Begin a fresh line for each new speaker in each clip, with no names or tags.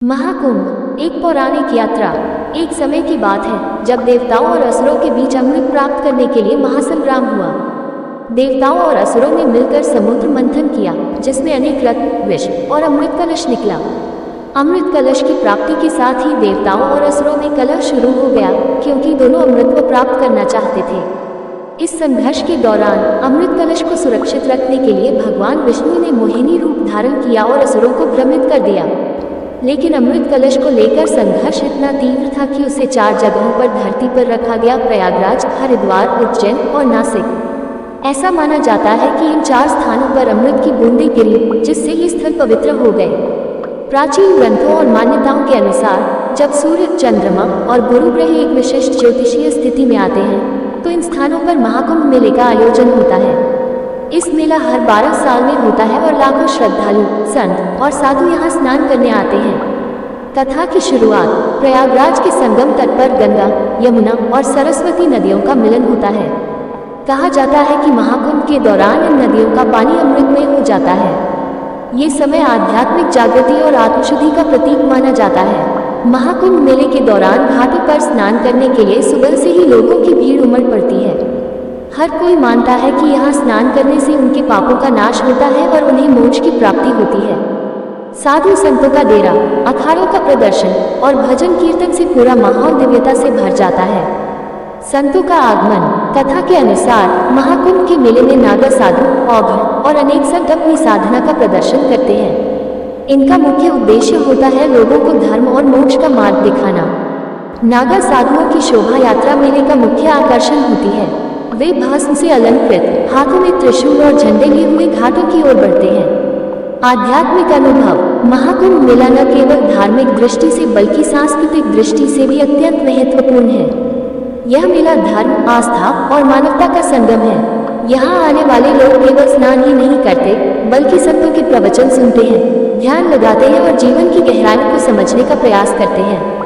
महाकुंभ एक पौराणिक यात्रा। एक समय की बात है जब देवताओं और असुरों के बीच अमृत प्राप्त करने के लिए महासंग्राम हुआ। देवताओं और असुरों ने मिलकर समुद्र मंथन किया, जिसमें अनेक रत्न, विष और अमृत कलश निकला। अमृत कलश की प्राप्ति के साथ ही देवताओं और असुरों में कलह शुरू हो गया, क्योंकि दोनों अमृत को प्राप्त करना चाहते थे। इस संघर्ष के दौरान अमृत कलश को सुरक्षित रखने के लिए भगवान विष्णु ने मोहिनी रूप धारण किया और असुरों को भ्रमित कर दिया। लेकिन अमृत कलश को लेकर संघर्ष इतना तीव्र था कि उसे 4 जगहों पर धरती पर रखा गया: प्रयागराज, हरिद्वार, उज्जैन और नासिक। ऐसा माना जाता है कि इन 4 स्थानों पर अमृत की बूंदें गिरी, जिससे ये स्थल पवित्र हो गए। प्राचीन ग्रंथों और मान्यताओं के अनुसार जब सूर्य, चंद्रमा और गुरु ग्रह एक विशिष्ट ज्योतिषीय स्थिति में आते हैं, तो इन स्थानों पर महाकुंभ मेले का आयोजन होता है। इस मेला हर 12 साल में होता है और लाखों श्रद्धालु, संत और साधु यहाँ स्नान करने आते हैं। कथा की शुरुआत प्रयागराज के संगम तट पर गंगा, यमुना और सरस्वती नदियों का मिलन होता है। कहा जाता है कि महाकुंभ के दौरान इन नदियों का पानी अमृतमय हो जाता है। ये समय आध्यात्मिक जागृति और आत्मशुद्धि का प्रतीक माना जाता है। महाकुंभ मेले के दौरान घाटों पर स्नान करने के लिए सुबह से ही लोगों की भीड़ उमड़ पड़ती है। हर कोई मानता है कि यहाँ स्नान करने से उनके पापों का नाश होता है और उन्हें मोक्ष की प्राप्ति होती है। साधु संतों का डेरा, अखाड़ों का प्रदर्शन और भजन कीर्तन से पूरा माहौल दिव्यता से भर जाता है। संतों का आगमन। कथा के अनुसार महाकुंभ के मेले में नागा साधु, औघड़ और अनेक संत अपनी साधना का प्रदर्शन करते हैं। इनका मुख्य उद्देश्य होता है लोगों को धर्म और मोक्ष का मार्ग दिखाना। नागा साधुओं की शोभा यात्रा मेले का मुख्य आकर्षण होती है। वे भस्म से अलंकृत, हाथों में त्रिशूल और झंडे लिए हुए घाटों की ओर बढ़ते हैं। आध्यात्मिक अनुभव। महाकुंभ मेला न केवल धार्मिक दृष्टि से बल्कि सांस्कृतिक दृष्टि से भी अत्यंत महत्वपूर्ण है। यह मेला धर्म, आस्था और मानवता का संगम है। यहाँ आने वाले लोग केवल स्नान ही नहीं करते, बल्कि संतों के प्रवचन सुनते हैं, ध्यान लगाते हैं और जीवन की गहराइयों को समझने का प्रयास करते हैं।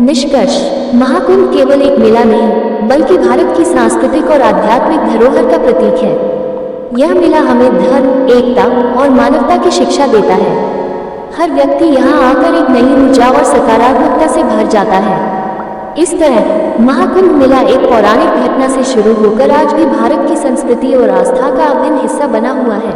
निष्कर्ष: महाकुंभ केवल एक मेला नहीं, बल्कि भारत की सांस्कृतिक और आध्यात्मिक धरोहर का प्रतीक है। यह मेला हमें धर्म, एकता और मानवता की शिक्षा देता है। हर व्यक्ति यहाँ आकर एक नई ऊर्जा और सकारात्मकता से भर जाता है। इस तरह महाकुंभ मेला एक पौराणिक घटना से शुरू होकर आज भी भारत की संस्कृति और आस्था का अभिन्न हिस्सा बना हुआ है।